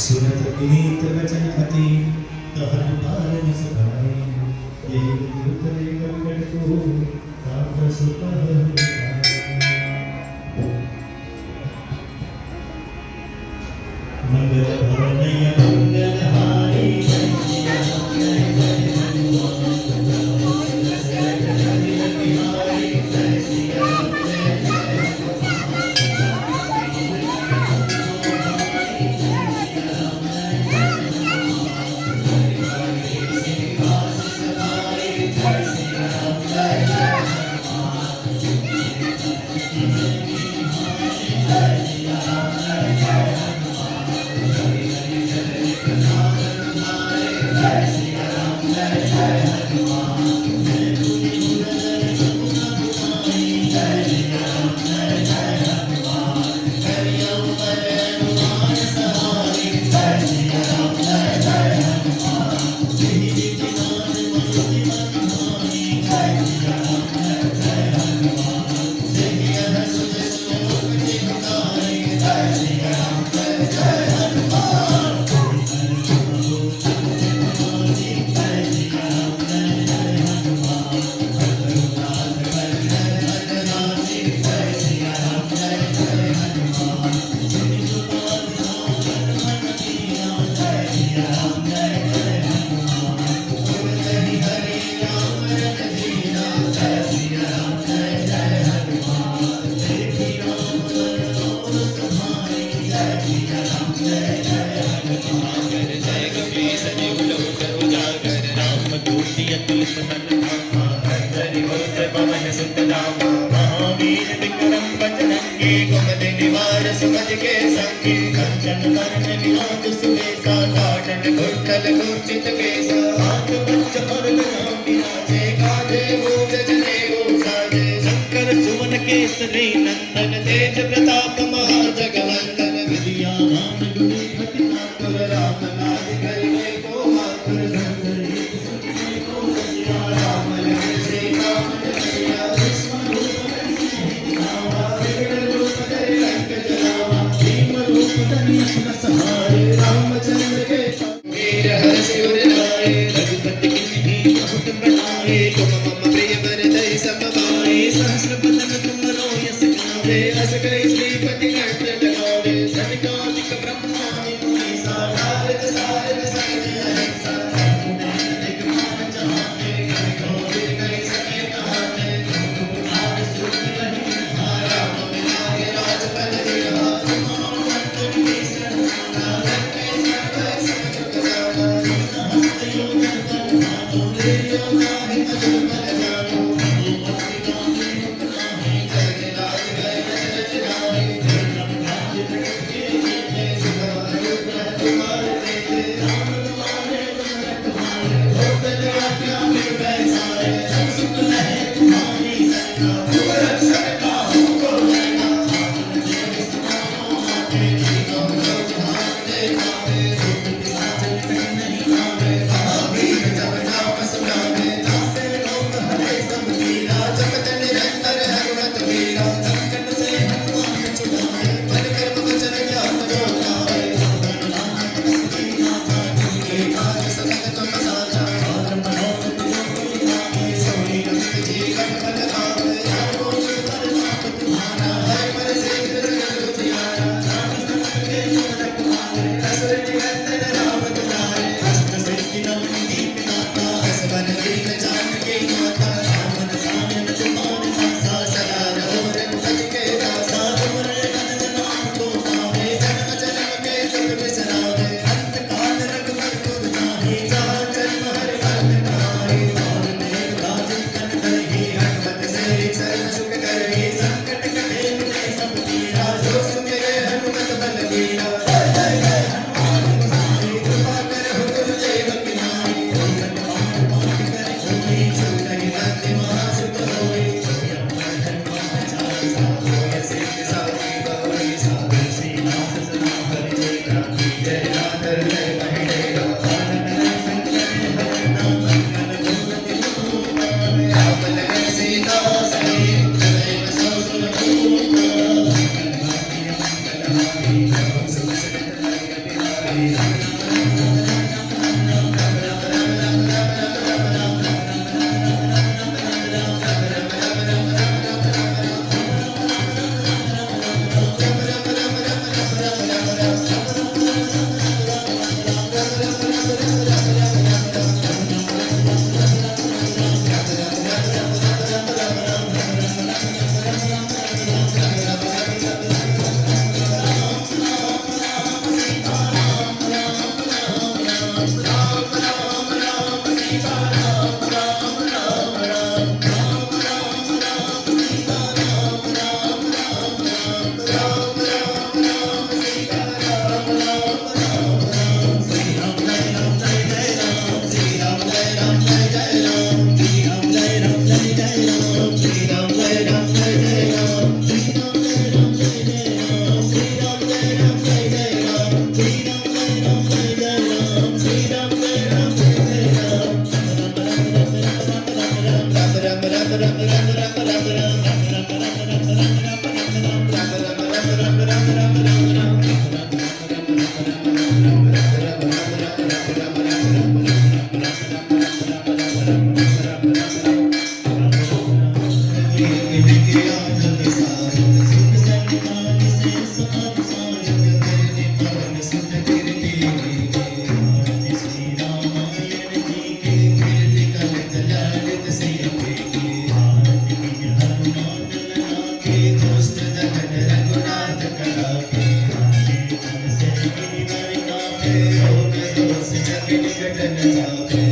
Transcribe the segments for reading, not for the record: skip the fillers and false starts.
सुनत विनीत वचन अति कहन पारन सभाए ये उतरे गगन को तापस पहर मंगल भवनय मंगल हारी महाकर जय कपीस जीवलोक उजागर रामदूत अतुलित बल धामा हरि पुत्र पवन सुत नामा महावीर विक्रम बजरंगी कुमति निवार सुमति के संगी कंचन वरण विराज सुबेसा काटन कुंडल कुंचित केसा हाथ पंच और नाम विराजे कांधे मूंज जनेऊ साजे शंकर सुवन केसरी नंदन तेज प्रताप महाजगवंदन विद्यावान गुणी अति चातुर राम काज करिबे को आतुर धन को सिया राम लखन सीता मन मैया विष्णु रूप धरि सिंहावा विकट रूप धरि लंक जलावा भीम रूप धरि असुर सहारे रामचंद्र के वीर हर्ष उर लाए रघुपति कीन्ही बहुत बड़ाई तुम मम प्रिय भरतहि सब भाई सहस्र बदन तुम रो यस गावे अस कहि श्रीपति कंठ लगावे सनकादिक ब्रह्म निकट न जावे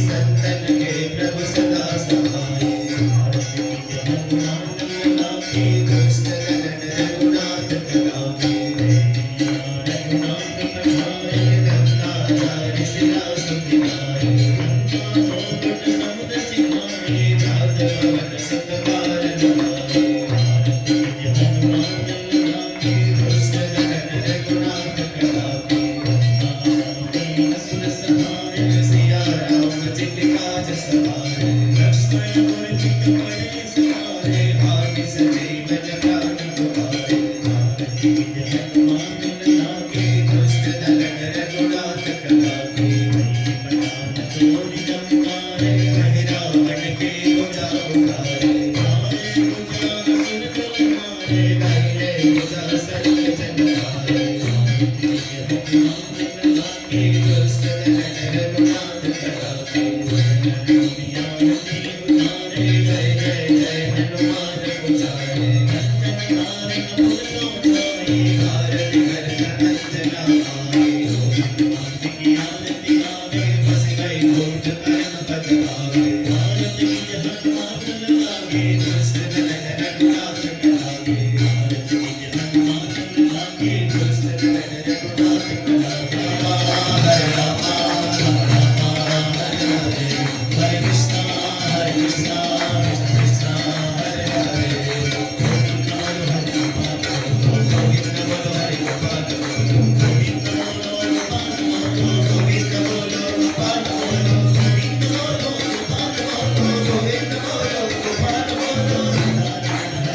संतन के प्रभु सदा सहाय दुष्ट दलन रघुनाथ कलावे रत्नाचार्य शिला सुखिनाय समुद्र सिंहाय जात पवन सुत पार लगाए दुष्ट दलन रघुनाथ कलावे असुर संहार सिया राम चित काज सवार लक्ष्मण गुण चित पड़े सवारे आदि सजीवन प्राण दुआरे दुष्ट दलन रघुनाथ कलावे तोड़ चंपारे वही रावण के बुझा उतारे असुर कुल मारे दाहिने बुझा सर्व जन हारे दुष्ट दलन रघुनाथ कलावे जय जय जय हनुमान पुजारे कंचन कपूर लोचाए भारत हर अंजना आए आरती आवे बस गई कोट कर्म पद आवे भारत की हनुमान लागे दुष्ट दलन रघुनाथ कलावे भारत की हनुमान लागे दुष्ट दलन रघुनाथ कलावे हरे राम हरे कृष्ण कृष्ण कृष्ण हरे हरे गोविंद बोलो हरि गोपाल गोविंद बोलो गोविंद बोलो गोपाल बोलो गोविंद बोलो गोपाल बोलो गोविंद बोलो गोपाल बोलो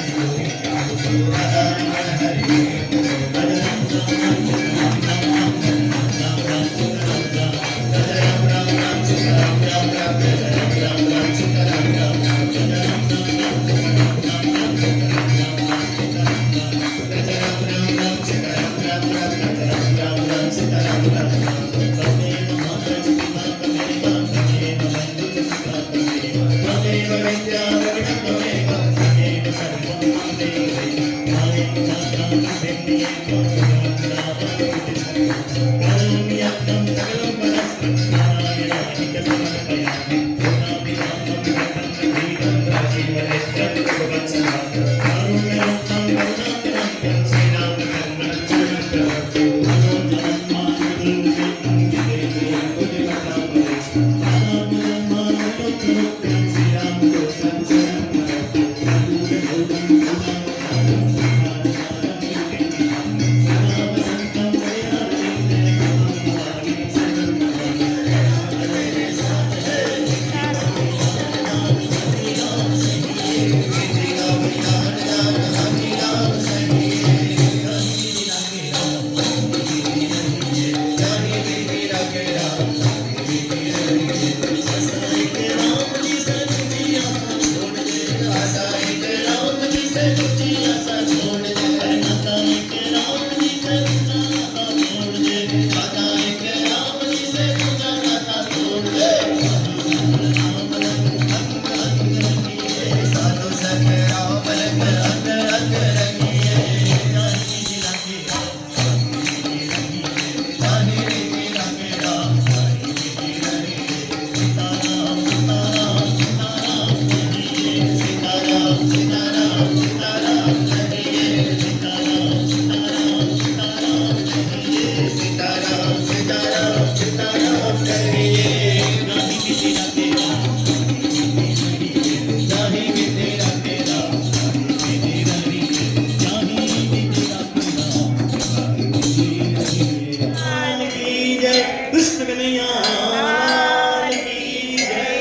कृष्ण कन्हैया लाल की जय।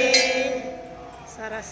સરસ